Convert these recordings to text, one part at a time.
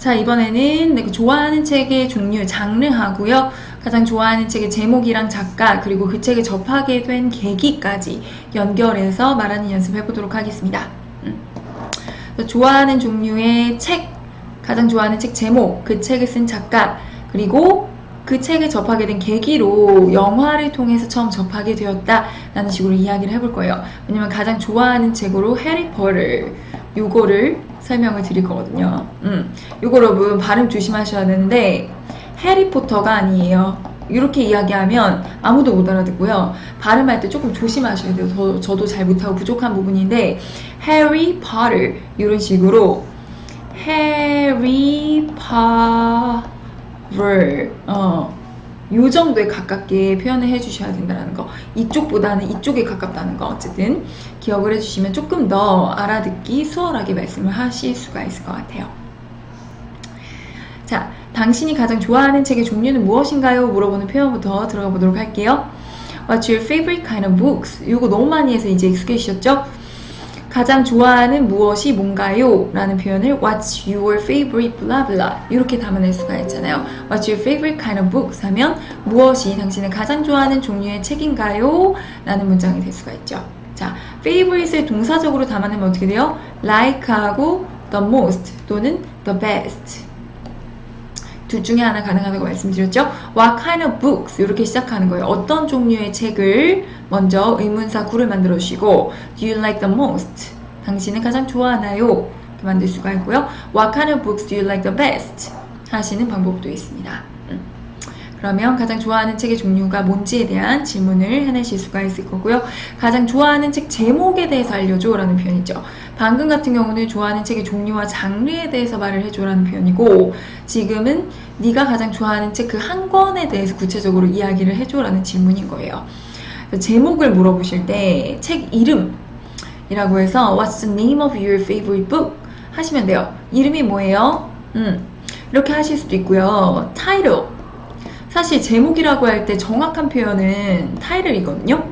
자, 이번에는 내가 좋아하는 책의 종류, 장르하고요. 가장 좋아하는 책의 제목이랑 작가, 그리고 그 책을 접하게 된 계기까지 연결해서 말하는 연습을 해보도록 하겠습니다. 좋아하는 종류의 책, 가장 좋아하는 책 제목, 그 책을 쓴 작가, 그리고 그 책을 접하게 된 계기로 영화를 통해서 처음 접하게 되었다라는 식으로 이야기를 해볼 거예요. 왜냐면 가장 좋아하는 책으로 해리포터, 요거를 설명을 드릴 거거든요. 요거 여러분 발음 조심하셔야 되는데 해리포터가 아니에요. 이렇게 이야기하면 아무도 못 알아듣고요. 발음할 때 조금 조심하셔야 돼요. 저도 잘 못하고 부족한 부분인데 해리 포터 이런 식으로 해리 포터 요 정도에 가깝게 표현을 해주셔야 된다는 거. 이쪽보다는 이쪽에 가깝다는 거 어쨌든 기억을 해주시면 조금 더 알아듣기 수월하게 말씀을 하실 수가 있을 것 같아요. 자, 당신이 가장 좋아하는 책의 종류는 무엇인가요? 물어보는 표현부터 들어가 보도록 할게요. What's your favorite kind of books? 이거 너무 많이 해서 이제 익숙해지셨죠? 가장 좋아하는 무엇이 뭔가요? 라는 표현을 What's your favorite blah blah 이렇게 담아낼 수가 있잖아요. What's your favorite kind of books? 하면 무엇이 당신의 가장 좋아하는 종류의 책인가요? 라는 문장이 될 수가 있죠. 자, favorite을 동사적으로 담아내면 어떻게 돼요? like하고 the most 또는 the best 둘 중에 하나 가능하다고 말씀드렸죠? What kind of books? 이렇게 시작하는 거예요. 어떤 종류의 책을 먼저 의문사 구를 만들어 주시고 Do you like the most? 당신은 가장 좋아하나요? 이렇게 만들 수가 있고요. What kind of books do you like the best? 하시는 방법도 있습니다. 그러면 가장 좋아하는 책의 종류가 뭔지에 대한 질문을 해내실 수가 있을 거고요. 가장 좋아하는 책 제목에 대해서 알려줘 라는 표현이죠. 방금 같은 경우는 좋아하는 책의 종류와 장르에 대해서 말을 해줘 라는 표현이고 지금은 네가 가장 좋아하는 책 그 한 권에 대해서 구체적으로 이야기를 해줘 라는 질문인 거예요. 제목을 물어보실 때 책 이름이라고 해서 What's the name of your favorite book? 하시면 돼요. 이름이 뭐예요? 이렇게 하실 수도 있고요. title 사실 제목이라고 할 때 정확한 표현은 타이틀이거든요.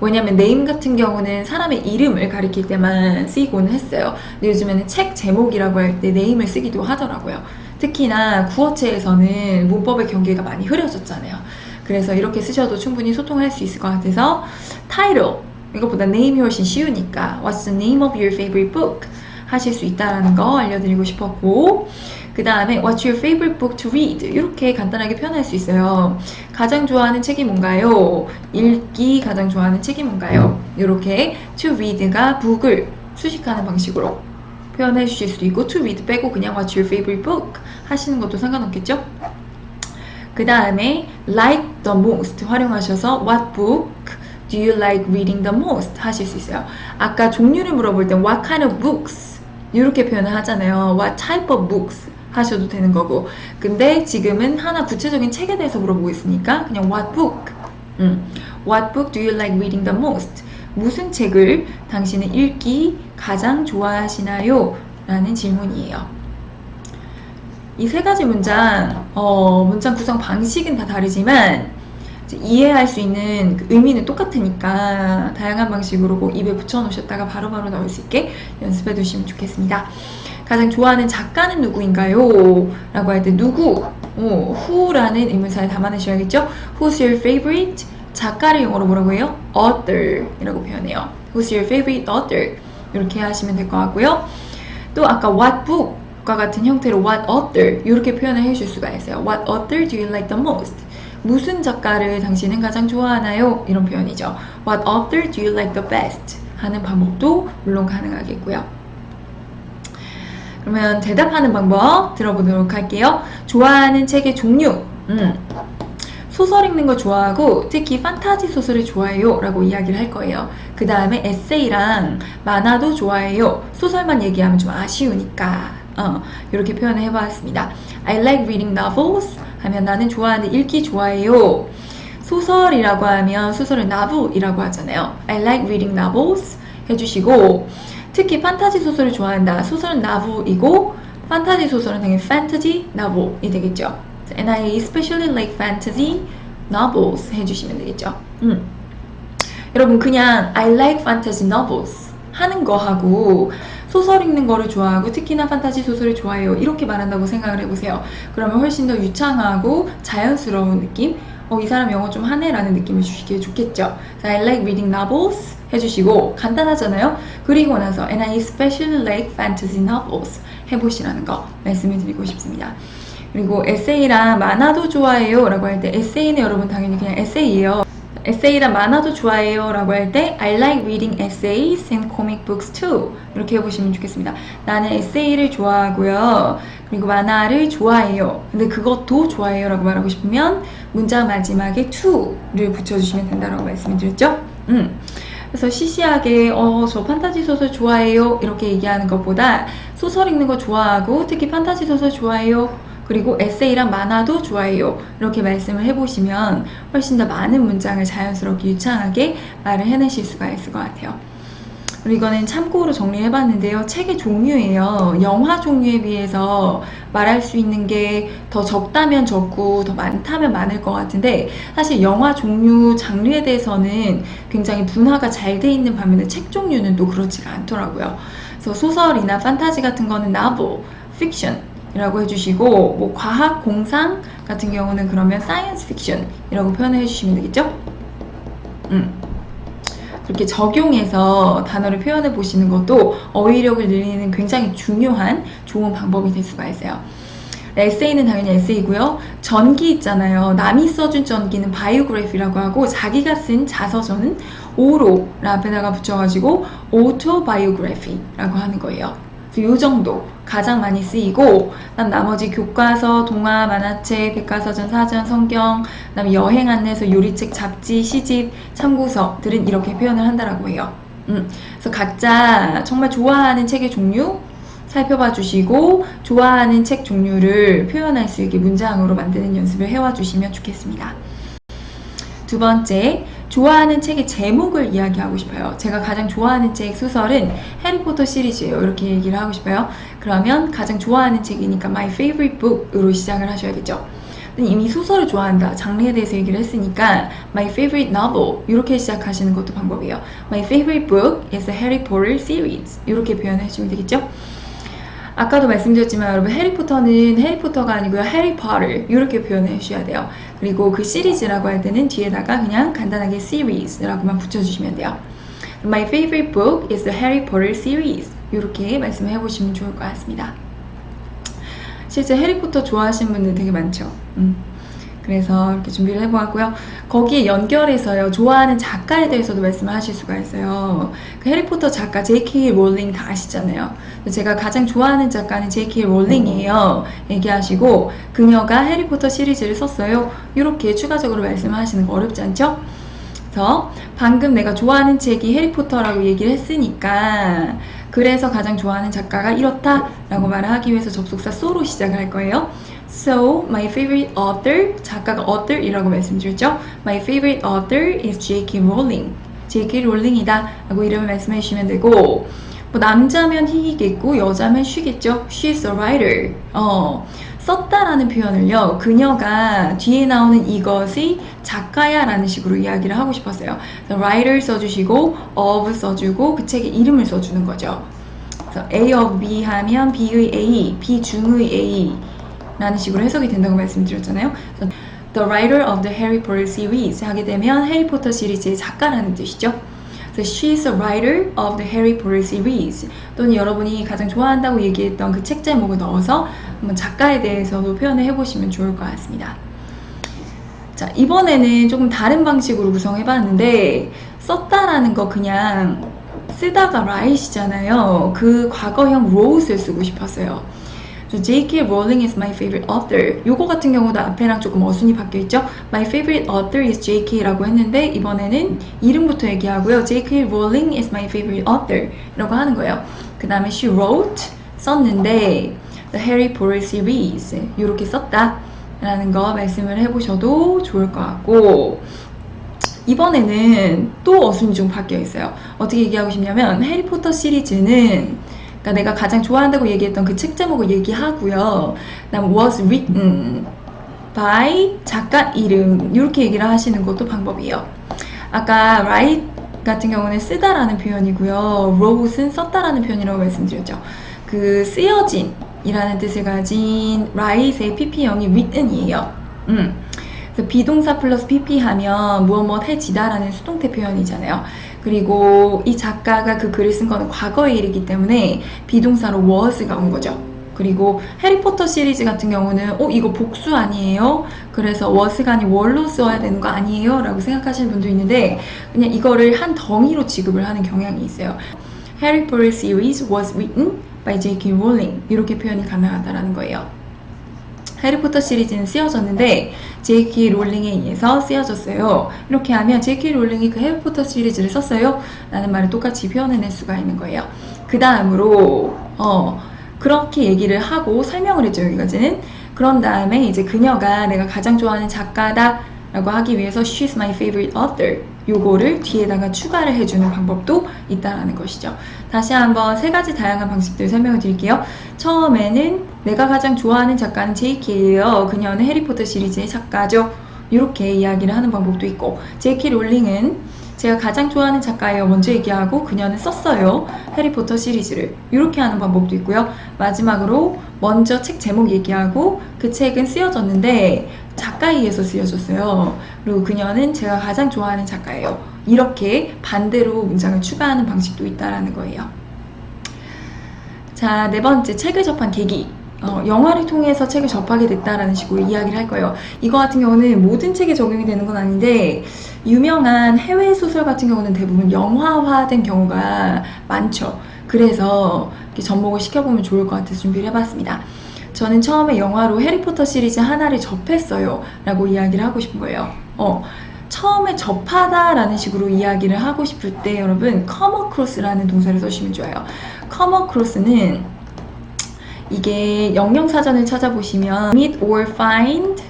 왜냐면 네임 같은 경우는 사람의 이름을 가리킬 때만 쓰이곤 했어요. 근데 요즘에는 책 제목이라고 할 때 네임을 쓰기도 하더라고요. 특히나 구어체에서는 문법의 경계가 많이 흐려졌잖아요. 그래서 이렇게 쓰셔도 충분히 소통할 수 있을 것 같아서 타이틀 이것보다 네임이 훨씬 쉬우니까 What's the name of your favorite book? 하실 수 있다는 거 알려드리고 싶었고 그 다음에 What's your favorite book to read? 이렇게 간단하게 표현할 수 있어요. 가장 좋아하는 책이 뭔가요? 읽기 가장 좋아하는 책이 뭔가요? 이렇게 to read가 book을 수식하는 방식으로 표현해 주실 수도 있고 to read 빼고 그냥 What's your favorite book? 하시는 것도 상관없겠죠? 그 다음에 like the most 활용하셔서 What book do you like reading the most? 하실 수 있어요. 아까 종류를 물어볼 때 What kind of books? 이렇게 표현을 하잖아요. What type of books? 하셔도 되는 거고 근데 지금은 하나 구체적인 책에 대해서 물어보고 있으니까 그냥 What book? What book do you like reading the most? 무슨 책을 당신은 읽기 가장 좋아하시나요? 라는 질문이에요. 이 세 가지 문장 구성 방식은 다 다르지만 이해할 수 있는 그 의미는 똑같으니까 다양한 방식으로 꼭 입에 붙여 놓으셨다가 바로바로 나올 수 있게 연습해 두시면 좋겠습니다. 가장 좋아하는 작가는 누구인가요? 라고 할 때 누구, who라는 의문사를 담아내셔야겠죠? Who's your favorite? 작가를 영어로 뭐라고 해요? author 이라고 표현해요. Who's your favorite author? 이렇게 하시면 될 것 같고요. 또 아까 what book과 같은 형태로 what author 이렇게 표현을 해줄 수가 있어요. What author do you like the most? 무슨 작가를 당신은 가장 좋아하나요? 이런 표현이죠. What author do you like the best? 하는 방법도 물론 가능하겠고요. 그러면 대답하는 방법 들어보도록 할게요. 좋아하는 책의 종류. 소설 읽는 거 좋아하고 특히 판타지 소설을 좋아해요 라고 이야기를 할 거예요. 그 다음에 에세이랑 만화도 좋아해요. 소설만 얘기하면 좀 아쉬우니까 이렇게 표현을 해봤습니다. I like reading novels 하면 나는 좋아하는 읽기 좋아해요. 소설이라고 하면 소설은 novel이라고 하잖아요. I like reading novels 해주시고 특히 판타지 소설을 좋아한다. 소설은 novel이고 판타지 소설은 당연히 fantasy novel이 되겠죠. And I especially like fantasy novels 해주시면 되겠죠. 여러분 그냥 I like fantasy novels 하는 거하고 소설 읽는 거를 좋아하고 특히나 판타지 소설을 좋아해요. 이렇게 말한다고 생각을 해보세요. 그러면 훨씬 더 유창하고 자연스러운 느낌? 이 사람 영어 좀 하네 라는 느낌을 주시기에 좋겠죠. I like reading novels 해주시고 간단하잖아요. 그리고 나서 and I especially like fantasy novels 해보시라는 거 말씀을 드리고 싶습니다. 그리고 에세이랑 만화도 좋아해요 라고 할 때 에세이는 여러분 당연히 그냥 에세이예요. 에세이랑 만화도 좋아해요 라고 할 때 I like reading essays and comic books too 이렇게 해보시면 좋겠습니다. 나는 에세이를 좋아하고요. 그리고 만화를 좋아해요. 근데 그것도 좋아해요 라고 말하고 싶으면 문장 마지막에 to를 붙여주시면 된다고 말씀을 드렸죠. 그래서 시시하게 저 판타지 소설 좋아해요 이렇게 얘기하는 것보다 소설 읽는 거 좋아하고 특히 판타지 소설 좋아해요 그리고 에세이랑 만화도 좋아해요 이렇게 말씀을 해보시면 훨씬 더 많은 문장을 자연스럽게 유창하게 말을 해내실 수가 있을 것 같아요. 그리고 이거는 참고로 정리해봤는데요. 책의 종류예요. 영화 종류에 비해서 말할 수 있는 게 더 적다면 적고 더 많다면 많을 것 같은데 사실 영화 종류, 장르에 대해서는 굉장히 분화가 잘 돼 있는 반면에 책 종류는 또 그렇지가 않더라고요. 그래서 소설이나 판타지 같은 거는 novel, fiction 이라고 해주시고 뭐 과학, 공상 같은 경우는 그러면 science fiction 이라고 표현을 해주시면 되겠죠? 그렇게 적용해서 단어를 표현해 보시는 것도 어휘력을 늘리는 굉장히 중요한 좋은 방법이 될 수가 있어요. 에세이는 당연히 에세이고요. 전기 있잖아요. 남이 써준 전기는 바이오그래피라고 하고 자기가 쓴 자서전은 오로 앞에다가 붙여가지고 오토바이오그래피라고 하는 거예요. 이 정도 가장 많이 쓰이고 나머지 교과서, 동화, 만화책, 백과사전, 사전, 성경, 그다음에 여행 안내서, 요리책, 잡지, 시집, 참고서들은 이렇게 표현을 한다라고 해요. 그래서 각자 정말 좋아하는 책의 종류 살펴봐 주시고 좋아하는 책 종류를 표현할 수 있게 문장으로 만드는 연습을 해와 주시면 좋겠습니다. 두 번째, 좋아하는 책의 제목을 이야기하고 싶어요. 제가 가장 좋아하는 책 소설은 해리포터 시리즈예요. 이렇게 얘기를 하고 싶어요. 그러면 가장 좋아하는 책이니까 my favorite book으로 시작을 하셔야겠죠. 이미 소설을 좋아한다, 장르에 대해서 얘기를 했으니까 my favorite novel 이렇게 시작하시는 것도 방법이에요. My favorite book is the Harry Potter series 이렇게 표현해 주시면 되겠죠. 아까도 말씀드렸지만 여러분 해리포터는 해리포터가 아니고요 해리포터 이렇게 표현해 주셔야 돼요. 그리고 그 시리즈라고 할 때는 뒤에다가 그냥 간단하게 series라고만 붙여주시면 돼요. My favorite book is the Harry Potter series 이렇게 말씀을 해보시면 좋을 것 같습니다. 실제 해리포터 좋아하시는 분들 되게 많죠. 그래서 이렇게 준비를 해보았고요. 거기에 연결해서요. 좋아하는 작가에 대해서도 말씀을 하실 수가 있어요. 그 해리포터 작가 J.K. 롤링 다 아시잖아요. 제가 가장 좋아하는 작가는 J.K. 롤링이에요. 얘기하시고 그녀가 해리포터 시리즈를 썼어요. 이렇게 추가적으로 말씀을 하시는 거 어렵지 않죠? 그래서 방금 내가 좋아하는 책이 해리포터라고 얘기를 했으니까 그래서 가장 좋아하는 작가가 이렇다 라고 말을 하기 위해서 접속사 so로 시작을 할 거예요. So, my favorite author, 작가가 author이라고 말씀드렸죠? My favorite author is J.K. Rowling. J.K. Rowling이다 라고 이름을 말씀해 주시면 되고 뭐 남자면 he겠고 여자면 she겠죠? She's a writer. 썼다라는 표현을요. 그녀가 뒤에 나오는 이것이 작가야 라는 식으로 이야기를 하고 싶었어요. writer 써주시고 of 써주고 그 책의 이름을 써주는 거죠. 그래서 A of B 하면 B의 A, B 중의 A 라는 식으로 해석이 된다고 말씀드렸잖아요. The writer of the Harry Potter series 하게 되면 해리포터 시리즈의 작가라는 뜻이죠. 그래서 she's a writer of the Harry Potter series 또는 여러분이 가장 좋아한다고 얘기했던 그 책 제목을 넣어서 한번 작가에 대해서도 표현을 해보시면 좋을 것 같습니다. 자, 이번에는 조금 다른 방식으로 구성해봤는데 썼다라는 거 그냥 쓰다가 write이잖아요. 그 과거형 wrote을 쓰고 싶었어요. J.K. Rowling is my favorite author. 요거 같은 경우도 앞에랑 조금 어순이 바뀌어있죠? My favorite author is J.K. 라고 했는데 이번에는 이름부터 얘기하고요. J.K. Rowling is my favorite author 라고 하는 거예요. 그 다음에 she wrote 썼는데 The Harry Potter series 이렇게 썼다 라는 거 말씀을 해보셔도 좋을 것 같고 이번에는 또 어순이 좀 바뀌어 있어요. 어떻게 얘기하고 싶냐면 해리포터 시리즈는 그러니까 내가 가장 좋아한다고 얘기했던 그 책 제목을 얘기하고요. 그다음 was written by 작가 이름 이렇게 얘기를 하시는 것도 방법이에요. 아까 write 같은 경우는 쓰다라는 표현이고요. wrote은 썼다라는 표현이라고 말씀드렸죠. 그 쓰여진 이라는 뜻을 가진 write의 pp형이 written이에요. 그래서 비동사 플러스 pp 하면 무엇 해지다라는 수동태 표현이잖아요. 그리고 이 작가가 그 글을 쓴 거는 과거의 일이기 때문에 비동사로 was가 온 거죠. 그리고 해리포터 시리즈 같은 경우는 이거 복수 아니에요? 그래서 was가 아닌 were로 써야 되는 거 아니에요? 라고 생각하시는 분도 있는데 그냥 이거를 한 덩이로 취급을 하는 경향이 있어요. Harry Potter series was written by J.K. Rowling 이렇게 표현이 가능하다라는 거예요. 해리포터 시리즈는 쓰여졌는데 J.K. 롤링에 의해서 쓰여졌어요. 이렇게 하면 J.K. 롤링이 그 해리포터 시리즈를 썼어요? 라는 말을 똑같이 표현해낼 수가 있는 거예요. 그 다음으로 그렇게 얘기를 하고 설명을 했죠. 여기까지는. 그런 다음에 이제 그녀가 내가 가장 좋아하는 작가다 라고 하기 위해서 She's my favorite author 요거를 뒤에다가 추가를 해주는 방법도 있다라는 것이죠. 다시 한번 세 가지 다양한 방식들 설명을 드릴게요. 처음에는 내가 가장 좋아하는 작가는 JK예요. 그녀는 해리포터 시리즈의 작가죠. 이렇게 이야기를 하는 방법도 있고 JK 롤링은 제가 가장 좋아하는 작가예요. 먼저 얘기하고 그녀는 썼어요. 해리포터 시리즈를. 이렇게 하는 방법도 있고요. 마지막으로 먼저 책 제목 얘기하고 그 책은 쓰여졌는데 작가에 의해서 쓰여졌어요. 그리고 그녀는 제가 가장 좋아하는 작가예요. 이렇게 반대로 문장을 추가하는 방식도 있다라는 거예요. 자, 네 번째, 책을 접한 계기. 영화를 통해서 책을 접하게 됐다라는 식으로 이야기를 할 거예요. 이거 같은 경우는 모든 책에 적용이 되는 건 아닌데 유명한 해외 소설 같은 경우는 대부분 영화화된 경우가 많죠. 그래서 이렇게 접목을 시켜보면 좋을 것 같아서 준비를 해봤습니다. 저는 처음에 영화로 해리포터 시리즈 하나를 접했어요 라고 이야기를 하고 싶은 거예요. 처음에 접하다 라는 식으로 이야기를 하고 싶을 때 여러분 come across라는 동사를 써주시면 좋아요. come across는 이게 영영사전을 찾아보시면 meet or find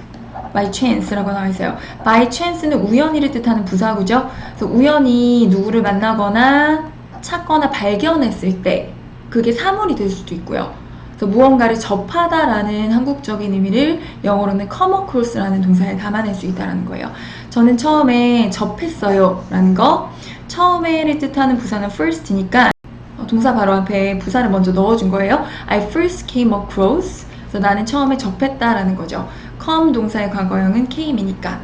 by chance라고 나와 있어요. by chance는 우연히를 뜻하는 부사구죠. 그래서 우연히 누구를 만나거나 찾거나 발견했을 때 그게 사물이 될 수도 있고요. 그래서 무언가를 접하다라는 한국적인 의미를 영어로는 come across라는 동사에 담아낼 수 있다는 거예요. 저는 처음에 접했어요 라는 거, 처음에를 뜻하는 부사는 first니까 동사 바로 앞에 부사를 먼저 넣어준 거예요. I first came across. 그래서 나는 처음에 접했다라는 거죠. come 동사의 과거형은 came이니까.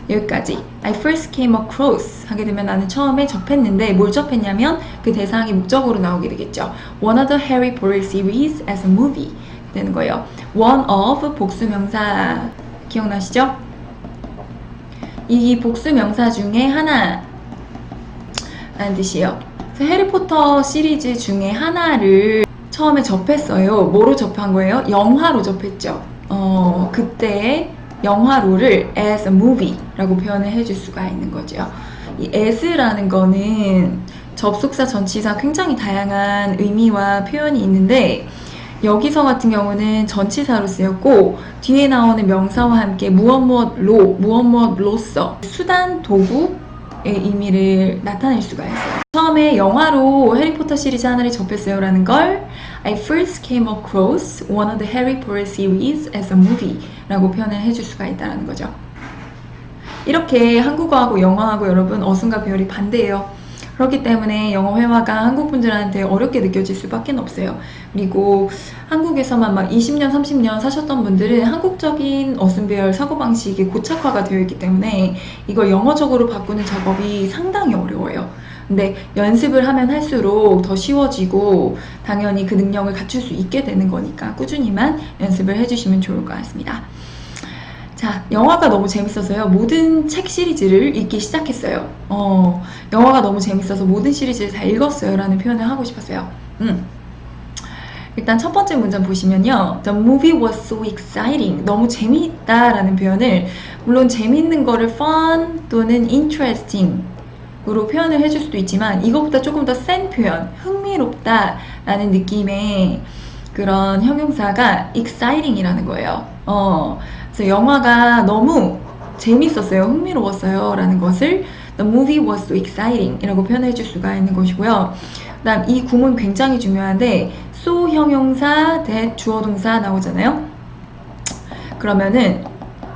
여기까지. I first came across 하게 되면 나는 처음에 접했는데 뭘 접했냐면 그 대상이 목적으로 나오게 되겠죠. One of the Harry Potter series as a movie 되는 거예요. One of 복수명사 기억나시죠? 이 복수명사 중에 하나 라는 뜻이에요. 그래서 해리포터 시리즈 중에 하나를 처음에 접했어요. 뭐로 접한 거예요? 영화로 접했죠. 그때 영화로를 as a movie 라고 표현을 해줄 수가 있는 거죠. 이 as라는 거는 접속사, 전치사 굉장히 다양한 의미와 표현이 있는데 여기서 같은 경우는 전치사로 쓰였고 뒤에 나오는 명사와 함께 무엇무엇로서 수단, 도구의 의미를 나타낼 수가 있어요. 처음에 영화로 해리포터 시리즈 하나를 접했어요 라는 걸 I first came across one of the Harry Potter series as a movie 라고 표현을 해줄 수가 있다는 거죠. 이렇게 한국어하고 영어하고 여러분 어순과 배열이 반대예요. 그렇기 때문에 영어 회화가 한국 분들한테 어렵게 느껴질 수밖에 없어요. 그리고 한국에서만 막 20년, 30년 사셨던 분들은 한국적인 어순 배열, 사고방식이 고착화가 되어 있기 때문에 이걸 영어적으로 바꾸는 작업이 상당히 어려워요. 근데 연습을 하면 할수록 더 쉬워지고 당연히 그 능력을 갖출 수 있게 되는 거니까 꾸준히만 연습을 해주시면 좋을 것 같습니다. 자, 영화가 너무 재밌어서요. 모든 책 시리즈를 읽기 시작했어요. 영화가 너무 재밌어서 모든 시리즈를 다 읽었어요 라는 표현을 하고 싶었어요. 일단 첫 번째 문장 보시면요. The movie was so exciting. 너무 재미있다 라는 표현을 물론 재미있는 거를 fun 또는 interesting 으로 표현을 해줄 수도 있지만 이것보다 조금 더 센 표현, 흥미롭다 라는 느낌의 그런 형용사가 exciting 이라는 거예요. 그래서 영화가 너무 재밌었어요, 흥미로웠어요 라는 것을 The movie was so exciting 이라고 표현해 줄 수가 있는 것이고요. 그 다음 이 구문 굉장히 중요한데 so 형용사, that 주어동사 나오잖아요. 그러면은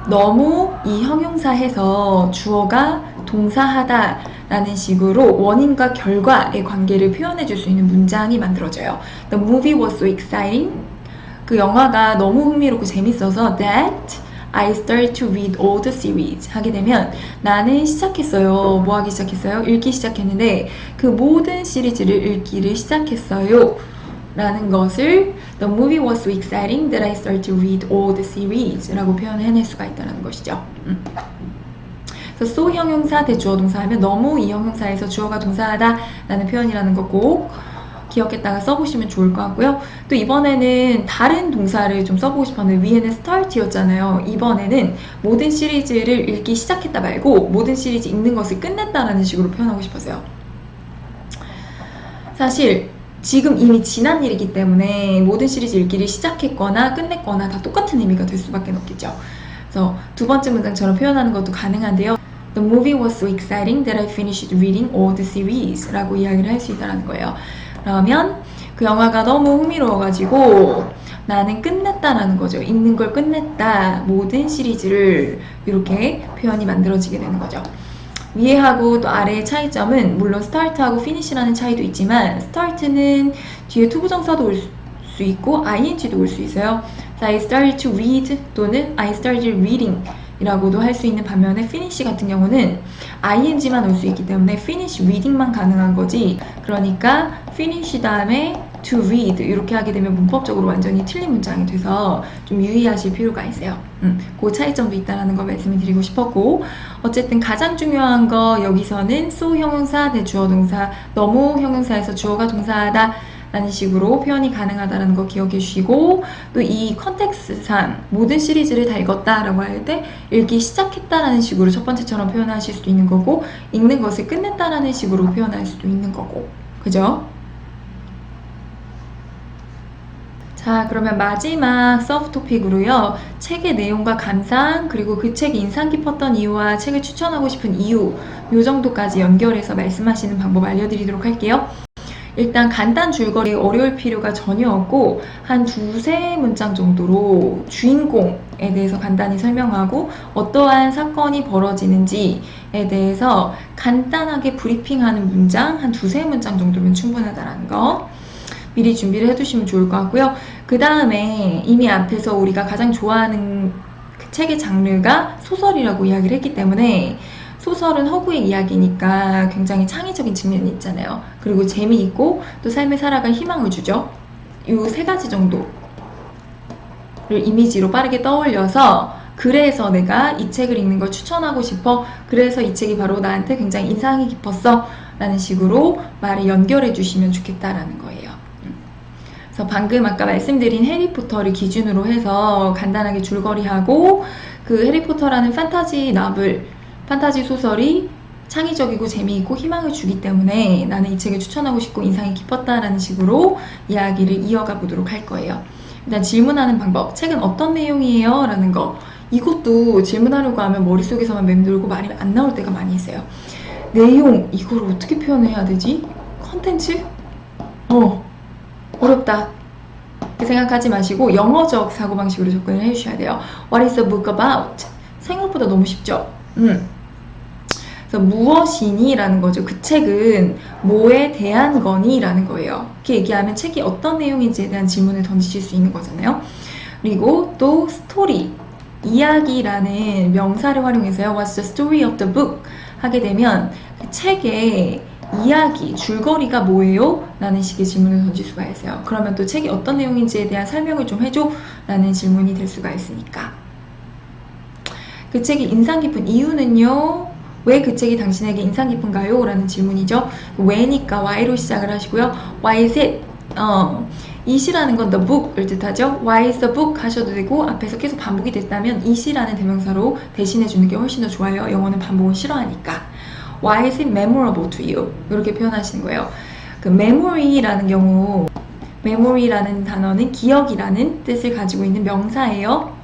너무 이 형용사에서 주어가 동사하다 라는 식으로 원인과 결과의 관계를 표현해 줄 수 있는 문장이 만들어져요. The movie was so exciting. 그 영화가 너무 흥미롭고 재밌어서 that I started to read all the series 하게 되면 나는 시작했어요. 뭐 하기 시작했어요? 읽기 시작했는데 그 모든 시리즈를 읽기를 시작했어요. 라는 것을 The movie was so exciting that I started to read all the series 라고 표현해낼 수가 있다는 것이죠. 그래서 so 형용사 대주어 동사 하면 너무 이 형용사에서 주어가 동사하다 라는 표현이라는 거 꼭 기억했다가 써보시면 좋을 것 같고요. 또 이번에는 다른 동사를 좀 써보고 싶었는데 위에는 start였잖아요. 이번에는 모든 시리즈를 읽기 시작했다 말고 모든 시리즈 읽는 것을 끝냈다라는 식으로 표현하고 싶었어요. 사실 지금 이미 지난 일이기 때문에 모든 시리즈 읽기를 시작했거나 끝냈거나 다 똑같은 의미가 될 수밖에 없겠죠. 그래서 두 번째 문장처럼 표현하는 것도 가능한데요. The movie was so exciting that I finished reading all the series 라고 이야기를 할 수 있다는 거예요. 그러면 그 영화가 너무 흥미로워가지고 나는 끝냈다라는 거죠. 읽는 걸 끝냈다. 모든 시리즈를 이렇게 표현이 만들어지게 되는 거죠. 위에하고 또 아래의 차이점은 물론 start하고 finish라는 차이도 있지만 start는 뒤에 투부정사도 올 수 있고 ing도 올 수 있어요. I started to read 또는 I started reading 이라고도 할 수 있는 반면에 finish 같은 경우는 ing만 올 수 있기 때문에 finish reading만 가능한 거지. 그러니까 finish 다음에 to read 이렇게 하게 되면 문법적으로 완전히 틀린 문장이 돼서 좀 유의하실 필요가 있어요. 그 차이점도 있다는 거 말씀을 드리고 싶었고, 어쨌든 가장 중요한 거 여기서는 so 형용사 대주어 동사, 너무 형용사에서 주어가 동사하다 라는 식으로 표현이 가능하다는 거 기억해 주시고, 또 이 컨텍스트상 모든 시리즈를 다 읽었다 라고 할 때 읽기 시작했다 라는 식으로 첫 번째처럼 표현하실 수도 있는 거고, 읽는 것을 끝냈다 라는 식으로 표현할 수도 있는 거고, 그죠? 자, 그러면 마지막 서브 토픽으로요, 책의 내용과 감상, 그리고 그 책이 인상 깊었던 이유와 책을 추천하고 싶은 이유, 요 정도까지 연결해서 말씀하시는 방법 알려드리도록 할게요. 일단 간단 줄거리에 어려울 필요가 전혀 없고 한 두세 문장 정도로 주인공에 대해서 간단히 설명하고 어떠한 사건이 벌어지는지에 대해서 간단하게 브리핑하는 문장 한 두세 문장 정도면 충분하다는 거 미리 준비를 해두시면 좋을 것 같고요. 그 다음에 이미 앞에서 우리가 가장 좋아하는 그 책의 장르가 소설이라고 이야기를 했기 때문에 소설은 허구의 이야기니까 굉장히 창의적인 측면이 있잖아요. 그리고 재미있고 또 삶에 살아갈 희망을 주죠. 이 세 가지 정도를 이미지로 빠르게 떠올려서 그래서 내가 이 책을 읽는 걸 추천하고 싶어. 그래서 이 책이 바로 나한테 굉장히 인상이 깊었어. 라는 식으로 말을 연결해 주시면 좋겠다라는 거예요. 그래서 방금 아까 말씀드린 해리포터를 기준으로 해서 간단하게 줄거리하고 그 해리포터라는 판타지 소설이 창의적이고 재미있고 희망을 주기 때문에 나는 이 책을 추천하고 싶고 인상이 깊었다라는 식으로 이야기를 이어가 보도록 할 거예요. 일단 질문하는 방법, 책은 어떤 내용이에요? 라는 거, 이것도 질문하려고 하면 머릿속에서만 맴돌고 말이 안 나올 때가 많이 있어요. 내용, 이걸 어떻게 표현해야 되지? 컨텐츠? 어렵다. 생각하지 마시고 영어적 사고방식으로 접근을 해주셔야 돼요. What is the book about? 생각보다 너무 쉽죠? 그래서 무엇이니? 라는 거죠. 그 책은 뭐에 대한 거니? 라는 거예요. 이렇게 얘기하면 책이 어떤 내용인지에 대한 질문을 던지실 수 있는 거잖아요. 그리고 또 스토리, 이야기라는 명사를 활용해서요. What's the story of the book? 하게 되면 그 책의 이야기, 줄거리가 뭐예요? 라는 식의 질문을 던질 수가 있어요. 그러면 또 책이 어떤 내용인지에 대한 설명을 좀 해줘? 라는 질문이 될 수가 있으니까. 그 책이 인상 깊은 이유는요? 왜 그 책이 당신에게 인상 깊은가요? 라는 질문이죠. 왜니까 why로 시작을 하시고요. Why is it? it이라는 건 the book을 뜻하죠. Why is the book? 하셔도 되고 앞에서 계속 반복이 됐다면 it이라는 대명사로 대신해주는 게 훨씬 더 좋아요. 영어는 반복을 싫어하니까. Why is it memorable to you? 이렇게 표현하시는 거예요. 그 memory라는 경우, memory라는 단어는 기억이라는 뜻을 가지고 있는 명사예요.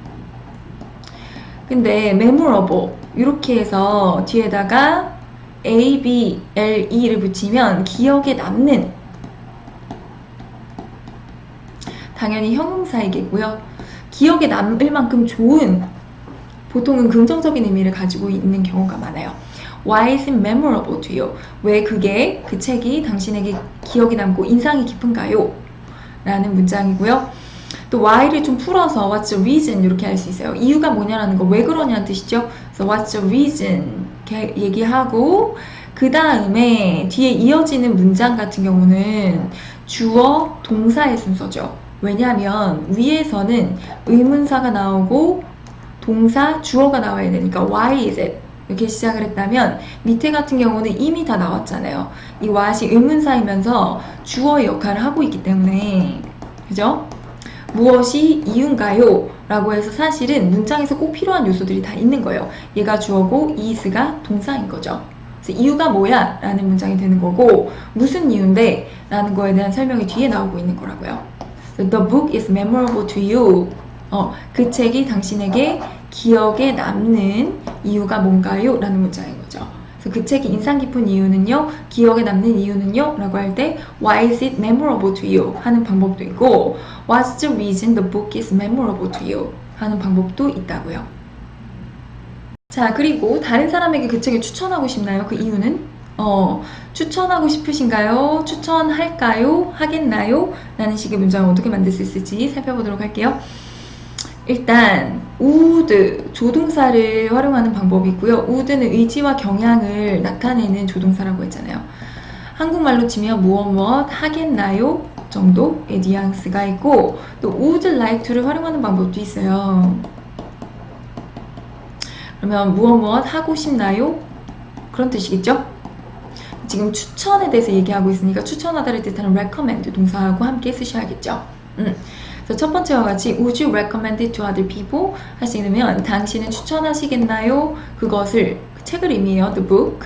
근데 memorable 이렇게 해서 뒤에다가 A, B, L, E를 붙이면 기억에 남는, 당연히 형용사이겠고요. 기억에 남을 만큼 좋은, 보통은 긍정적인 의미를 가지고 있는 경우가 많아요. Why is it memorable to you? 왜 그게 그 책이 당신에게 기억이 남고 인상이 깊은가요? 라는 문장이고요. 또 why를 좀 풀어서 what's the reason 이렇게 할 수 있어요. 이유가 뭐냐라는 거, 왜 그러냐는 뜻이죠. 그래서 what's the reason 이렇게 얘기하고 그 다음에 뒤에 이어지는 문장 같은 경우는 주어, 동사의 순서죠. 왜냐하면 위에서는 의문사가 나오고 동사, 주어가 나와야 되니까 why is it? 이렇게 시작을 했다면 밑에 같은 경우는 이미 다 나왔잖아요. 이 what이 의문사이면서 주어의 역할을 하고 있기 때문에 그죠? 무엇이 이유인가요? 라고 해서 사실은 문장에서 꼭 필요한 요소들이 다 있는 거예요. 얘가 주어고 is가 동사인 거죠. 그래서 이유가 뭐야? 라는 문장이 되는 거고 무슨 이유인데? 라는 거에 대한 설명이 뒤에 나오고 있는 거라고요. The book is memorable to you. 그 책이 당신에게 기억에 남는 이유가 뭔가요? 라는 문장인 거죠. 그래서 그 책이 인상 깊은 이유는요, 기억에 남는 이유는요 라고 할 때 Why is it memorable to you? 하는 방법도 있고 What's the reason the book is memorable to you? 하는 방법도 있다고요. 자, 그리고 다른 사람에게 그 책을 추천하고 싶나요? 그 이유는? 추천하고 싶으신가요? 추천할까요? 하겠나요? 라는 식의 문장을 어떻게 만들 수 있을지 살펴보도록 할게요. 일단 would 조동사를 활용하는 방법이 있고요. would는 의지와 경향을 나타내는 조동사라고 했잖아요. 한국말로 치면 무엇 하겠나요? 정도의 뉘앙스가 있고 또 would like to를 활용하는 방법도 있어요. 그러면 무엇 하고 싶나요? 그런 뜻이겠죠? 지금 추천에 대해서 얘기하고 있으니까 추천하다를 뜻하는 recommend 동사하고 함께 쓰셔야겠죠. 그래서 첫 번째와 같이 Would you recommend it to other people? 하시게 되면 당신은 추천하시겠나요? 그것을 그 책을 의미해요. The book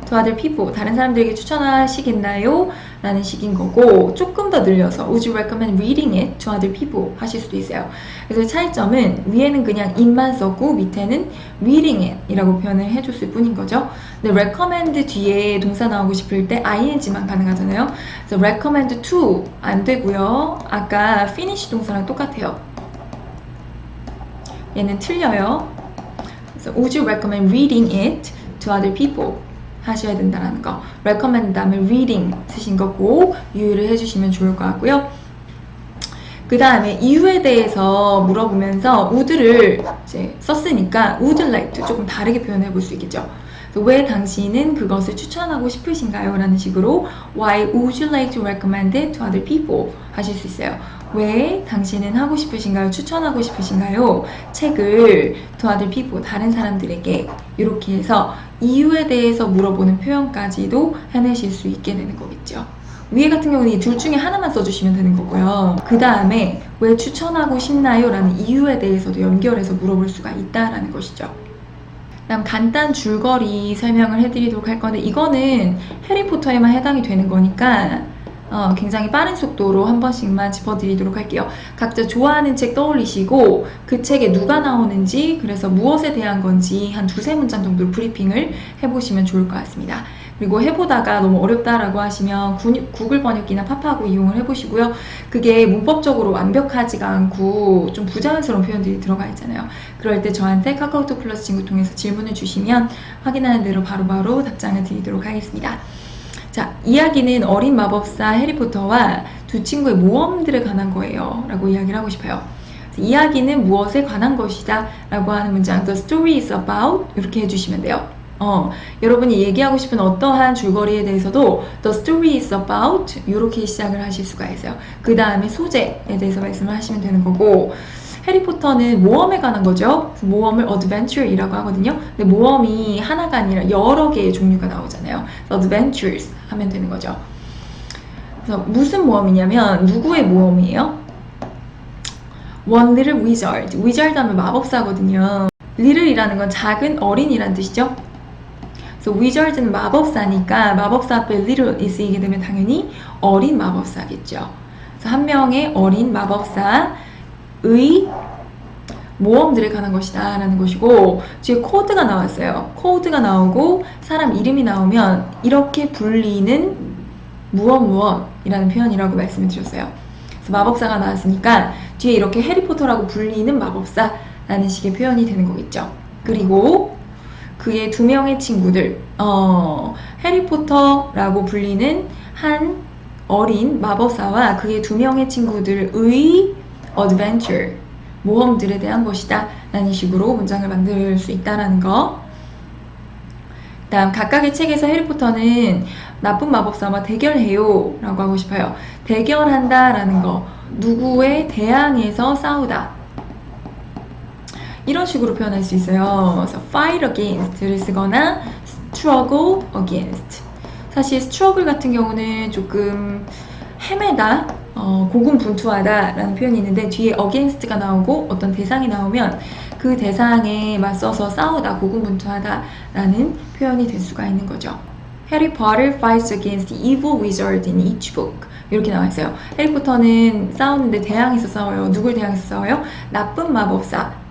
to other people 다른 사람들에게 추천하시겠나요? 라는 식인 거고 조금 더 늘려서 Would you recommend reading it to other people? 하실 수도 있어요. 그래서 차이점은 위에는 그냥 it만 썼고 밑에는 reading it 이라고 표현을 해줬을 뿐인 거죠. 근데 recommend 뒤에 동사 나오고 싶을 때 ing만 가능하잖아요. 그래서 recommend to 안 되고요. 아까 finish 동사랑 똑같아요. 얘는 틀려요. 그래서 Would you recommend reading it to other people? 하셔야 된다는 거. recommend 다음에 reading 쓰신 거 꼭 유의를 해주시면 좋을 것 같고요. 그 다음에 이유에 대해서 물어보면서 would를 이제 썼으니까 would like to 조금 다르게 표현해 볼 수 있겠죠. 왜 당신은 그것을 추천하고 싶으신가요? 라는 식으로 Why would you like to recommend it to other people? 하실 수 있어요. 왜 당신은 하고 싶으신가요? 추천하고 싶으신가요? 책을 to other people, 다른 사람들에게 이렇게 해서 이유에 대해서 물어보는 표현까지도 해내실 수 있게 되는 거겠죠. 위에 같은 경우는 이 둘 중에 하나만 써주시면 되는 거고요. 그 다음에 왜 추천하고 싶나요? 라는 이유에 대해서도 연결해서 물어볼 수가 있다라는 것이죠. 그다음 간단 줄거리 설명을 해드리도록 할 건데 이거는 해리포터에만 해당이 되는 거니까 굉장히 빠른 속도로 한 번씩만 짚어드리도록 할게요. 각자 좋아하는 책 떠올리시고 그 책에 누가 나오는지 그래서 무엇에 대한 건지 한 두세 문장 정도 브리핑을 해보시면 좋을 것 같습니다. 그리고 해보다가 너무 어렵다라고 하시면 구글 번역기나 파파고 이용을 해보시고요. 그게 문법적으로 완벽하지가 않고 좀 부자연스러운 표현들이 들어가 있잖아요. 그럴 때 저한테 카카오톡 플러스 친구 통해서 질문을 주시면 확인하는 대로 바로바로 답장을 드리도록 하겠습니다. 자, 이야기는 어린 마법사 해리포터와 두 친구의 모험들에 관한 거예요 라고 이야기를 하고 싶어요. 이야기는 무엇에 관한 것이다 라고 하는 문장 The story is about 이렇게 해주시면 돼요. 여러분이 얘기하고 싶은 어떠한 줄거리에 대해서도 The story is about 이렇게 시작을 하실 수가 있어요. 그 다음에 소재에 대해서 말씀을 하시면 되는 거고 해리포터는 모험에 관한 거죠. 모험을 adventure이라고 하거든요. 근데 모험이 하나가 아니라 여러 개의 종류가 나오잖아요. adventures 하면 되는 거죠. 그래서 무슨 모험이냐면 누구의 모험이에요? One little wizard. wizard 하면 마법사거든요. little이라는 건 작은 어린이란 뜻이죠. 그래서 wizard는 마법사니까 마법사 앞에 little이 쓰이게 되면 당연히 어린 마법사겠죠. 그래서 한 명의 어린 마법사의 모험들에 관한 것이다 라는 것이고 지금 코드가 나왔어요. 코드가 나오고 사람 이름이 나오면 이렇게 불리는 무엇이라는 표현이라고 말씀을 드렸어요. 그래서 마법사가 나왔으니까 뒤에 이렇게 해리포터라고 불리는 마법사 라는 식의 표현이 되는 거겠죠. 그리고 그 그의 두 명의 친구들, 해리포터라고 불리는 한 어린 마법사와 그의 두 명의 친구들의 adventure, 모험들에 대한 것이다 라는 식으로 문장을 만들 수 있다는 거. 다음 각각의 책에서 해리포터는 나쁜 마법사와 대결해요 라고 하고 싶어요. 대결한다 라는 거, 누구에 대항해서 싸우다, 이런 식으로 표현할 수 있어요. 그래서 fight against를 쓰거나 struggle against. 사실 struggle 같은 경우는 조금 헤매다, 고군분투하다 라는 표현이 있는데 뒤에 against가 나오고 어떤 대상이 나오면 그 대상에 맞서서 싸우다, 고군분투하다 라는 표현이 될 수가 있는 거죠. Harry Potter fights against the evil wizard in each book. 이렇게 나와 있어요. 해리포터는 싸우는데 대항해서 싸워요. 누굴 대항해서 싸워요? 나쁜 마법사.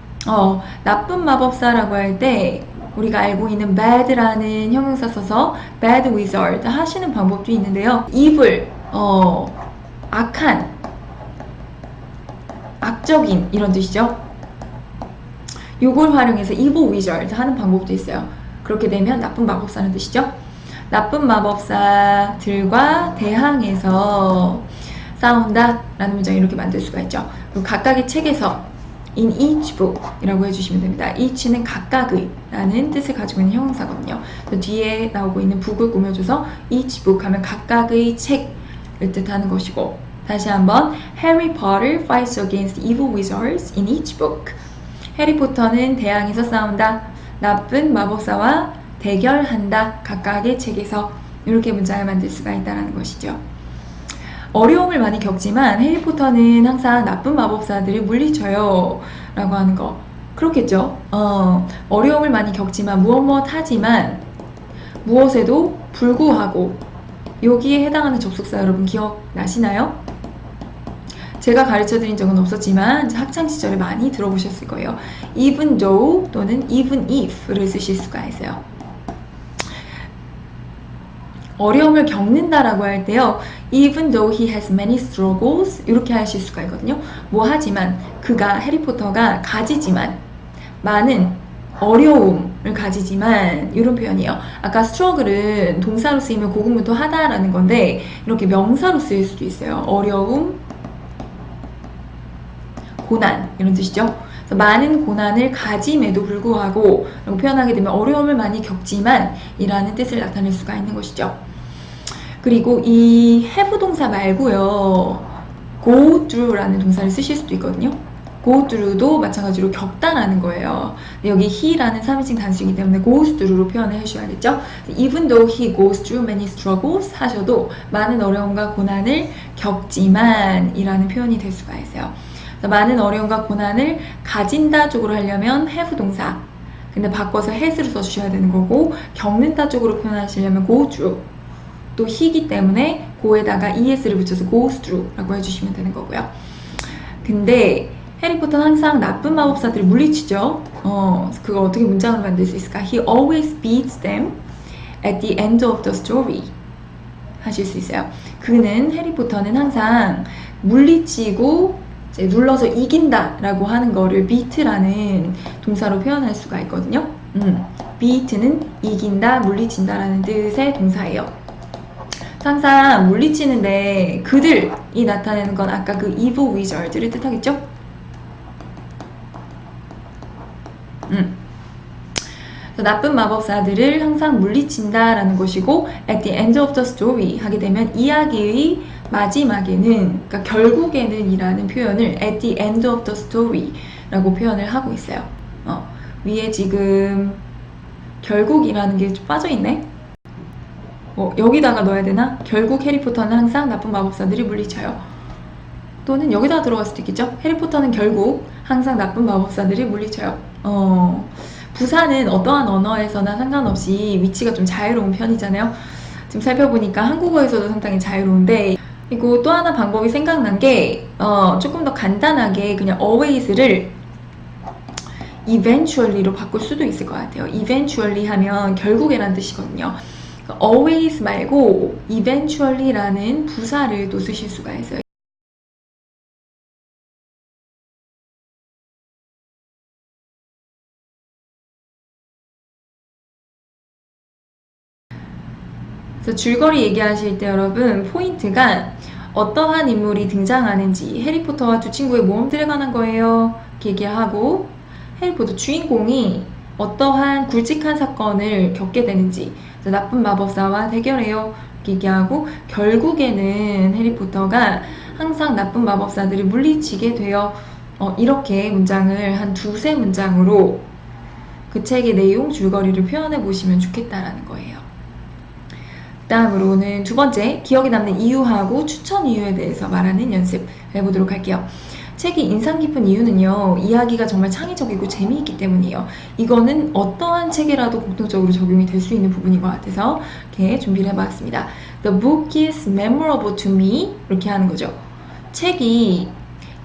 나쁜 마법사라고 할 때 우리가 알고 있는 bad라는 형용사 써서 bad wizard 하시는 방법도 있는데요. evil, 악한, 악적인 이런 뜻이죠. 요걸 활용해서 evil wizard 하는 방법도 있어요. 그렇게 되면 나쁜 마법사는 뜻이죠. 나쁜 마법사들과 대항해서 싸운다 라는 문장을 이렇게 만들 수가 있죠. 그리고 각각의 책에서 in each book 이라고 해주시면 됩니다. each는 각각의 라는 뜻을 가지고 있는 형용사거든요. 뒤에 나오고 있는 book을 꾸며줘서 each book 하면 각각의 책을 뜻하는 것이고, 다시 한번 Harry Potter fights against evil wizards in each book. 해리포터는 대항해서 싸운다, 나쁜 마법사와 대결한다, 각각의 책에서. 이렇게 문장을 만들 수가 있다는 것이죠. 어려움을 많이 겪지만 해리포터는 항상 나쁜 마법사들을 물리쳐요 라고 하는 거, 그렇겠죠. 어려움을 많이 겪지만 무엇 하지만 무엇에도 불구하고, 여기에 해당하는 접속사 여러분 기억나시나요? 제가 가르쳐드린 적은 없었지만 학창시절에 많이 들어보셨을 거예요. even though 또는 even if를 쓰실 수가 있어요. 어려움을 겪는다라고 할 때요, even though he has many struggles 이렇게 하실 수가 있거든요. 뭐 하지만, 그가, 해리포터가 가지지만, 많은 어려움을 가지지만, 이런 표현이에요. 아까 struggle은 동사로 쓰이면 고군분투하다 라는 건데 이렇게 명사로 쓰일 수도 있어요. 어려움, 고난 이런 뜻이죠. 많은 고난을 가짐에도 불구하고 라고 표현하게 되면 어려움을 많이 겪지만 이라는 뜻을 나타낼 수가 있는 것이죠. 그리고 이 have 동사 말고요, go through라는 동사를 쓰실 수도 있거든요. go through도 마찬가지로 겪다라는 거예요. 여기 he라는 3인칭 단수이기 때문에 goes through로 표현을 해주셔야겠죠. even though he goes through many struggles 하셔도 많은 어려움과 고난을 겪지만 이라는 표현이 될 수가 있어요. 많은 어려움과 고난을 가진다 쪽으로 하려면 have 동사, 근데 바꿔서 has를 써주셔야 되는 거고, 겪는다 쪽으로 표현하시려면 go through, 또 he이기 때문에 go에다가 es를 붙여서 goes through 라고 해주시면 되는 거고요. 근데 해리포터는 항상 나쁜 마법사들을 물리치죠. 그거 어떻게 문장으로 만들 수 있을까? He always beats them at the end of the story 하실 수 있어요. 해리포터는 항상 물리치고 눌러서 이긴다 라고 하는 거를 beat라는 동사로 표현할 수가 있거든요. beat는 이긴다, 물리친다 라는 뜻의 동사예요. 항상 물리치는데 그들이 나타내는 건 아까 그 evil wizard를 뜻하겠죠? 나쁜 마법사들을 항상 물리친다 라는 것이고, at the end of the story 하게 되면 이야기의 마지막에는, 그러니까 결국에는 이라는 표현을 at the end of the story 라고 표현을 하고 있어요. 위에 지금 결국이라는 게 좀 빠져있네. 여기다가 넣어야 되나? 결국 해리포터는 항상 나쁜 마법사들이 물리쳐요. 또는 여기다 들어갈 수도 있겠죠? 해리포터는 결국 항상 나쁜 마법사들이 물리쳐요. 부사는 어떠한 언어에서나 상관없이 위치가 좀 자유로운 편이잖아요. 지금 살펴보니까 한국어에서도 상당히 자유로운데, 그리고 또 하나 방법이 생각난 게 조금 더 간단하게 그냥 always를 eventually로 바꿀 수도 있을 것 같아요. eventually 하면 결국에란 뜻이거든요. always 말고 eventually라는 부사를 또 쓰실 수가 있어요. 그래서 줄거리 얘기하실 때 여러분 포인트가 어떠한 인물이 등장하는지 해리포터와 두 친구의 모험들에 관한 거예요. 이렇게 얘기하고 해리포터 주인공이 어떠한 굵직한 사건을 겪게 되는지 나쁜 마법사와 대결해요. 이렇게 얘기하고 결국에는 해리포터가 항상 나쁜 마법사들을 물리치게 돼요. 이렇게 문장을 한 두세 문장으로 그 책의 내용, 줄거리를 표현해 보시면 좋겠다라는 거예요. 다음으로는 두 번째, 기억에 남는 이유하고 추천 이유에 대해서 말하는 연습 해보도록 할게요. 책이 인상 깊은 이유는요, 이야기가 정말 창의적이고 재미있기 때문이에요. 이거는 어떠한 책이라도 공통적으로 적용이 될 수 있는 부분인 것 같아서 이렇게 준비를 해봤습니다. The book is memorable to me. 이렇게 하는 거죠. 책이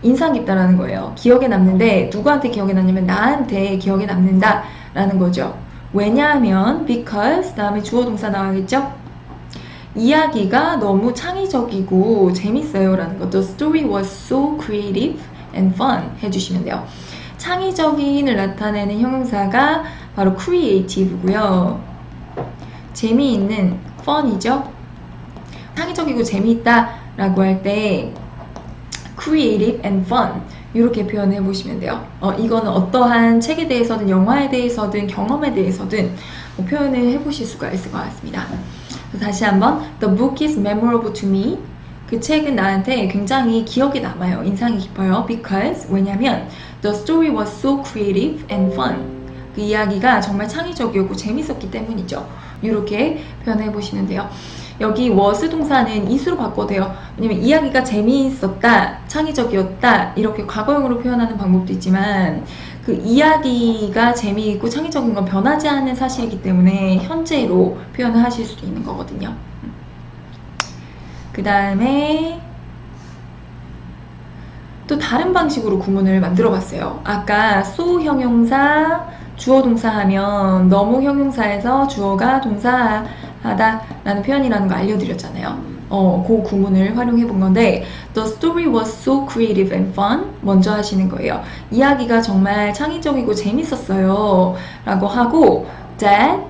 인상 깊다라는 거예요. 기억에 남는데 누구한테 기억에 남냐면 나한테 기억에 남는다라는 거죠. 왜냐하면 because 다음에 주어 동사 나와야겠죠? 이야기가 너무 창의적이고 재밌어요 라는 것. The story was so creative and fun 해주시면 돼요. 창의적인을 나타내는 형용사가 바로 creative고요. 재미있는 fun이죠. 창의적이고 재미있다 라고 할 때 creative and fun 이렇게 표현해 보시면 돼요. 이거는 어떠한 책에 대해서든 영화에 대해서든 경험에 대해서든 표현을 해보실 수가 있을 것 같습니다. 다시 한번 The book is memorable to me. 그 책은 나한테 굉장히 기억에 남아요. 인상이 깊어요. Because 왜냐면 The story was so creative and fun. 그 이야기가 정말 창의적이었고 재밌었기 때문이죠. 이렇게 표현해 보시면 돼요. 여기 was 동사는 is로 바꿔도 돼요. 왜냐면 이야기가 재미있었다, 창의적이었다 이렇게 과거형으로 표현하는 방법도 있지만 그 이야기가 재미있고 창의적인 건 변하지 않는 사실이기 때문에 현재로 표현을 하실 수도 있는 거거든요. 그 다음에 또 다른 방식으로 구문을 만들어 봤어요. 아까 so 형용사, 주어 동사 하면 너무 형용사에서 주어가 동사하다 라는 표현이라는 거 알려드렸잖아요. 그 구문을 활용해 본 건데 The story was so creative and fun 먼저 하시는 거예요. 이야기가 정말 창의적이고 재밌었어요 라고 하고 That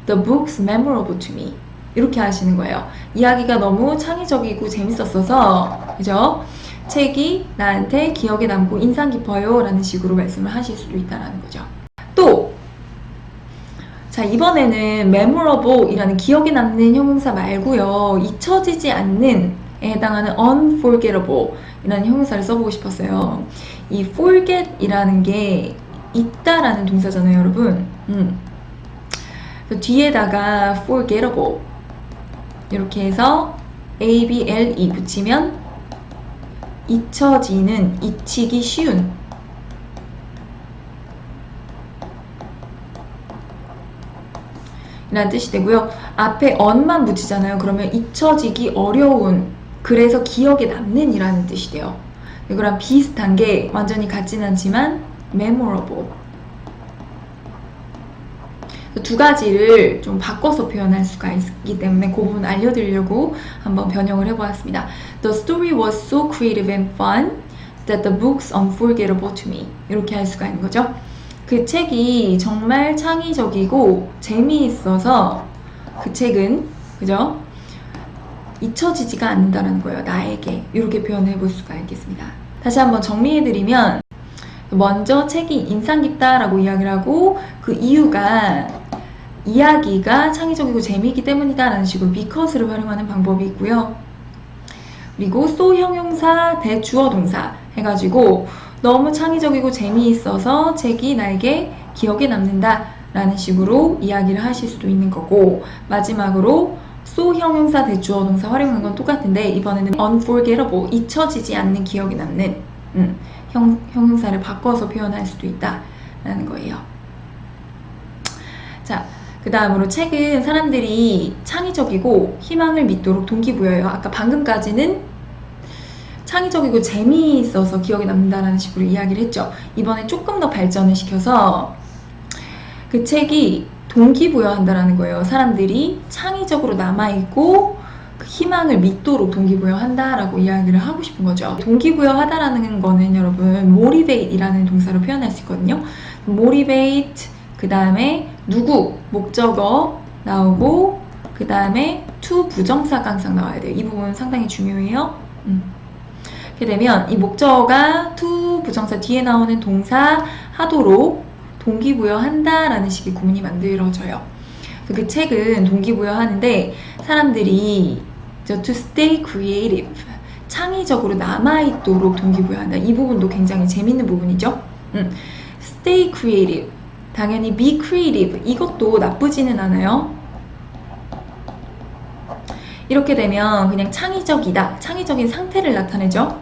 the book's memorable to me 이렇게 하시는 거예요. 이야기가 너무 창의적이고 재밌었어서 그죠? 책이 나한테 기억에 남고 인상 깊어요 라는 식으로 말씀을 하실 수도 있다는 거죠. 또 자, 이번에는 memorable 이라는 기억에 남는 형용사 말고요. 잊혀지지 않는 에 해당하는 unforgettable 이라는 형용사를 써보고 싶었어요. 이 forget 이라는 게 있다라는 동사잖아요, 여러분. 뒤에다가 forgettable 이렇게 해서 able 붙이면 잊혀지는, 잊히기 쉬운 라는 뜻이 되고요. 앞에 on만 붙이잖아요. 그러면 잊혀지기 어려운, 그래서 기억에 남는 이라는 뜻이 돼요. 이거랑 비슷한 게 완전히 같진 않지만 memorable 두 가지를 좀 바꿔서 표현할 수가 있기 때문에 그 부분 알려드리려고 한번 변형을 해보았습니다. The story was so creative and fun that the book's unforgettable to me 이렇게 할 수가 있는 거죠. 그 책이 정말 창의적이고 재미있어서 그 책은 그죠? 잊혀지지가 않는다는 거예요. 나에게 이렇게 표현해 볼 수가 있겠습니다. 다시 한번 정리해드리면 먼저 책이 인상 깊다라고 이야기를 하고 그 이유가 이야기가 창의적이고 재미있기 때문이다 라는 식으로 because를 활용하는 방법이 있고요. 그리고 so 형용사 대 주어 동사 해가지고 너무 창의적이고 재미있어서 책이 나에게 기억에 남는다 라는 식으로 이야기를 하실 수도 있는 거고 마지막으로 so 형용사 대 주어 동사 활용하는 건 똑같은데 이번에는 unforgettable 잊혀지지 않는 기억에 남는 형용사를 바꿔서 표현할 수도 있다 라는 거예요. 자, 그 다음으로 책은 사람들이 창의적이고 희망을 믿도록 동기부여해요. 아까 방금까지는 창의적이고 재미있어서 기억에 남는다라는 식으로 이야기를 했죠. 이번에 조금 더 발전을 시켜서 그 책이 동기부여한다라는 거예요. 사람들이 창의적으로 남아있고 그 희망을 믿도록 동기부여한다라고 이야기를 하고 싶은 거죠. 동기부여하다라는 거는 여러분 motivate 이라는 동사로 표현할 수 있거든요. motivate 그 다음에 누구 목적어 나오고 그 다음에 to 부정사가 항상 나와야 돼요. 이 부분 상당히 중요해요. 이렇게 되면 이 목적어가 to 부정사 뒤에 나오는 동사 하도록 동기부여한다 라는 식의 구문이 만들어져요. 그 책은 동기부여하는데 사람들이 to stay creative, 창의적으로 남아있도록 동기부여한다. 이 부분도 굉장히 재밌는 부분이죠. stay creative, 당연히 be creative, 이것도 나쁘지는 않아요. 이렇게 되면 그냥 창의적이다, 창의적인 상태를 나타내죠.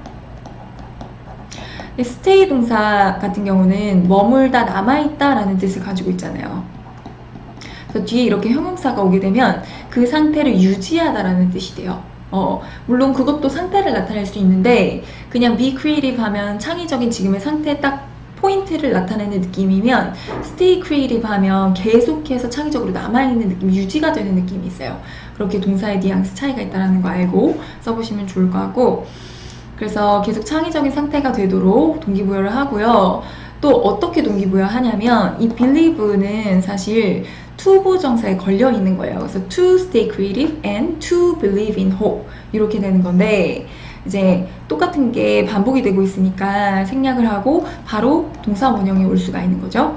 stay 동사 같은 경우는 머물다, 남아있다 라는 뜻을 가지고 있잖아요. 그래서 뒤에 이렇게 형용사가 오게 되면 그 상태를 유지하다 라는 뜻이 돼요. 물론 그것도 상태를 나타낼 수 있는데 그냥 be creative 하면 창의적인 지금의 상태에 딱 포인트를 나타내는 느낌이면 stay creative 하면 계속해서 창의적으로 남아있는 느낌, 유지가 되는 느낌이 있어요. 그렇게 동사의 뉘앙스 차이가 있다는 거 알고 써보시면 좋을 것 같고, 그래서 계속 창의적인 상태가 되도록 동기부여를 하고요. 또 어떻게 동기부여하냐면 이 believe는 사실 to 부정사에 걸려 있는 거예요. 그래서 to stay creative and to believe in hope 이렇게 되는 건데, 이제 똑같은 게 반복이 되고 있으니까 생략을 하고 바로 동사 원형이 올 수가 있는 거죠.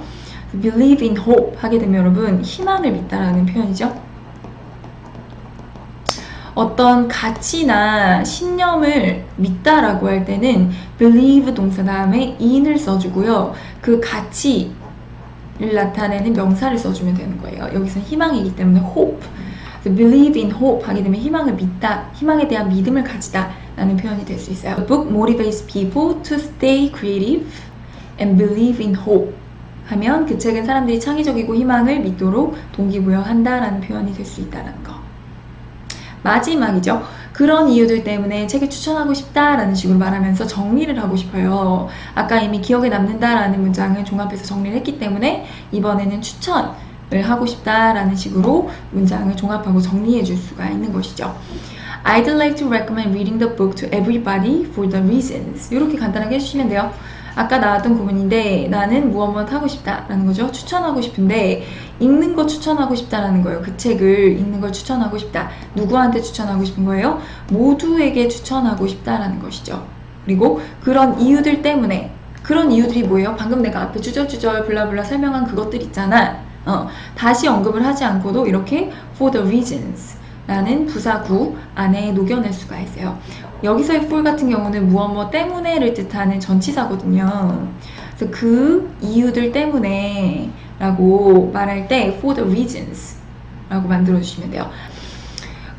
believe in hope 하게 되면 여러분 희망을 믿다라는 표현이죠. 어떤 가치나 신념을 믿다라고 할 때는 believe 동사 다음에 in을 써주고요. 그 가치를 나타내는 명사를 써주면 되는 거예요. 여기서는 희망이기 때문에 hope, believe in hope 하게 되면 희망을 믿다, 희망에 대한 믿음을 가지다 라는 표현이 될 수 있어요. The book motivates people to stay creative and believe in hope 하면 그 책은 사람들이 창의적이고 희망을 믿도록 동기부여한다 라는 표현이 될 수 있다는 거. 마지막이죠. 그런 이유들 때문에 책을 추천하고 싶다라는 식으로 말하면서 정리를 하고 싶어요. 아까 이미 기억에 남는다라는 문장을 종합해서 정리를 했기 때문에 이번에는 추천을 하고 싶다라는 식으로 문장을 종합하고 정리해 줄 수가 있는 것이죠. I'd like to recommend reading the book to everybody for the reasons. 이렇게 간단하게 해주시면 돼요. 아까 나왔던 구문인데 나는 무엇 하고 싶다라는 거죠. 추천하고 싶은데 읽는 거 추천하고 싶다라는 거예요. 그 책을 읽는 걸 추천하고 싶다. 누구한테 추천하고 싶은 거예요? 모두에게 추천하고 싶다라는 것이죠. 그리고 그런 이유들 때문에, 그런 이유들이 뭐예요? 방금 내가 앞에 주절주절 블라블라 설명한 그것들 있잖아. 다시 언급을 하지 않고도 이렇게 for the reasons 라는 부사구 안에 녹여낼 수가 있어요. 여기서의 for 같은 경우는 무엇 때문에를 뜻하는 전치사거든요. 그래서 그 이유들 때문에 라고 말할 때 for the reasons 라고 만들어 주시면 돼요.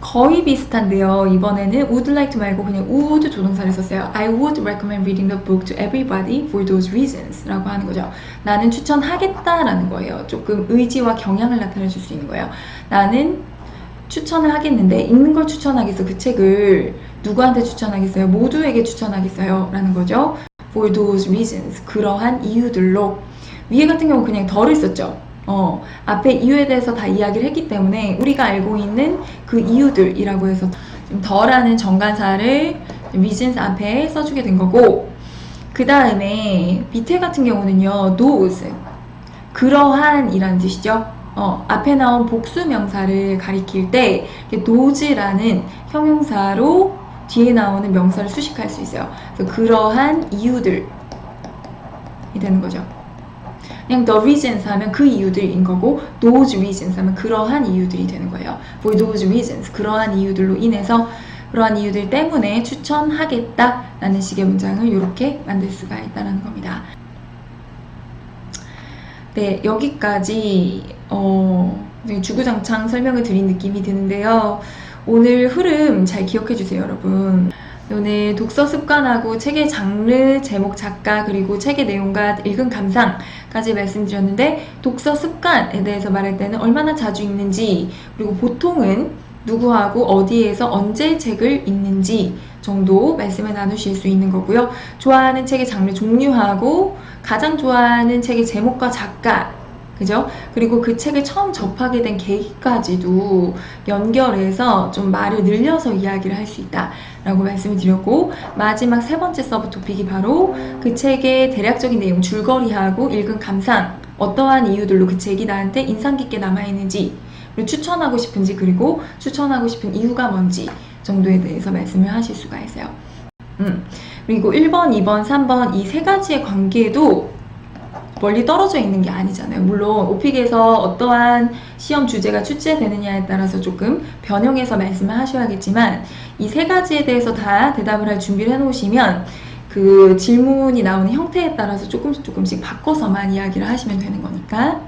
거의 비슷한데요. 이번에는 would like to 말고 그냥 would 조동사를 썼어요. I would recommend reading the book to everybody for those reasons 라고 하는 거죠. 나는 추천하겠다라는 거예요. 조금 의지와 경향을 나타내 줄 수 있는 거예요. 나는 추천을 하겠는데 읽는 걸 추천하겠어. 그 책을 누구한테 추천하겠어요? 모두에게 추천하겠어요 라는 거죠. For those reasons, 그러한 이유들로. 위에 같은 경우 그냥 덜을 썼죠. 앞에 이유에 대해서 다 이야기를 했기 때문에 우리가 알고 있는 그 이유들이라고 해서 좀 덜하는 정관사를 reasons 앞에 써주게 된 거고, 그 다음에 밑에 같은 경우는요, those, 그러한 이라는 뜻이죠. 앞에 나온 복수 명사를 가리킬 때 those라는 형용사로 뒤에 나오는 명사를 수식할 수 있어요. 그래서 그러한 이유들이 되는 거죠. 그냥 the reasons 하면 그 이유들인 거고 those reasons 하면 그러한 이유들이 되는 거예요. For those reasons, 그러한 이유들로 인해서, 그러한 이유들 때문에 추천하겠다 라는 식의 문장을 이렇게 만들 수가 있다는 겁니다. 네, 여기까지 주구장창 설명을 드린 느낌이 드는데요. 오늘 흐름 잘 기억해 주세요, 여러분. 오늘 독서 습관하고 책의 장르, 제목, 작가, 그리고 책의 내용과 읽은 감상까지 말씀드렸는데, 독서 습관에 대해서 말할 때는 얼마나 자주 읽는지, 그리고 보통은 누구하고 어디에서 언제 책을 읽는지 정도 말씀을 나누실 수 있는 거고요. 좋아하는 책의 장르 종류하고 가장 좋아하는 책의 제목과 작가, 그죠? 그리고 그 책을 처음 접하게 된 계기까지도 연결해서 좀 말을 늘려서 이야기를 할 수 있다 라고 말씀을 드렸고, 마지막 세 번째 서브 토픽이 바로 그 책의 대략적인 내용, 줄거리하고 읽은 감상, 어떠한 이유들로 그 책이 나한테 인상 깊게 남아있는지, 그리고 추천하고 싶은지, 그리고 추천하고 싶은 이유가 뭔지 정도에 대해서 말씀을 하실 수가 있어요. 그리고 1번, 2번, 3번 이 세 가지의 관계도 멀리 떨어져 있는 게 아니잖아요. 물론 오픽에서 어떠한 시험 주제가 출제되느냐에 따라서 조금 변형해서 말씀을 하셔야겠지만 이 세 가지에 대해서 다 대답을 할 준비를 해놓으시면 그 질문이 나오는 형태에 따라서 조금씩 바꿔서만 이야기를 하시면 되는 거니까.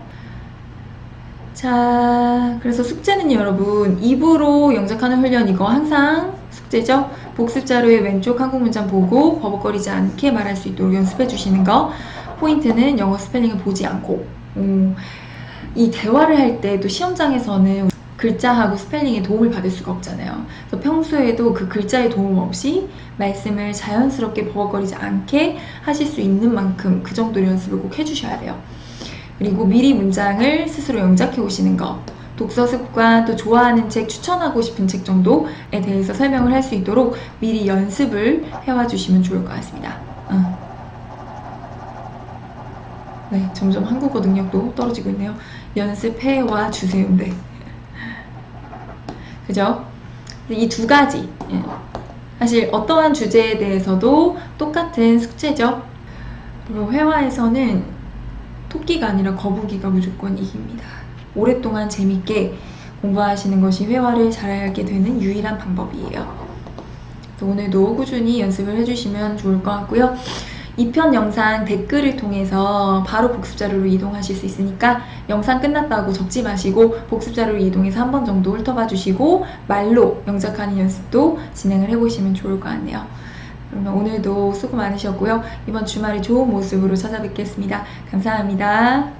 자, 그래서 숙제는 여러분 입으로 영작하는 훈련, 이거 항상 숙제죠. 복습 자료의 왼쪽 한국 문장 보고 버벅거리지 않게 말할 수 있도록 연습해 주시는 거. 포인트는 영어 스펠링을 보지 않고, 이 대화를 할 때 또 시험장에서는 글자하고 스펠링에 도움을 받을 수가 없잖아요. 그래서 평소에도 그 글자의 도움 없이 말씀을 자연스럽게 버벅거리지 않게 하실 수 있는 만큼 그 정도 연습을 꼭 해주셔야 돼요. 그리고 미리 문장을 스스로 영작해 오시는 거, 독서 습관, 또 좋아하는 책, 추천하고 싶은 책 정도에 대해서 설명을 할 수 있도록 미리 연습을 해와 주시면 좋을 것 같습니다. 네, 점점 한국어 능력도 떨어지고 있네요. 연습해와 주세요. 네. 그죠? 이 두 가지. 사실 어떠한 주제에 대해서도 똑같은 숙제죠. 그리고 회화에서는 토끼가 아니라 거북이가 무조건 이깁니다. 오랫동안 재밌게 공부하시는 것이 회화를 잘하게 되는 유일한 방법이에요. 오늘도 꾸준히 연습을 해주시면 좋을 것 같고요. 2편 영상 댓글을 통해서 바로 복습 자료로 이동하실 수 있으니까 영상 끝났다고 적지 마시고 복습 자료로 이동해서 한 번 정도 훑어봐 주시고 말로 영작하는 연습도 진행을 해보시면 좋을 것 같네요. 그러면 오늘도 수고 많으셨고요. 이번 주말에 좋은 모습으로 찾아뵙겠습니다. 감사합니다.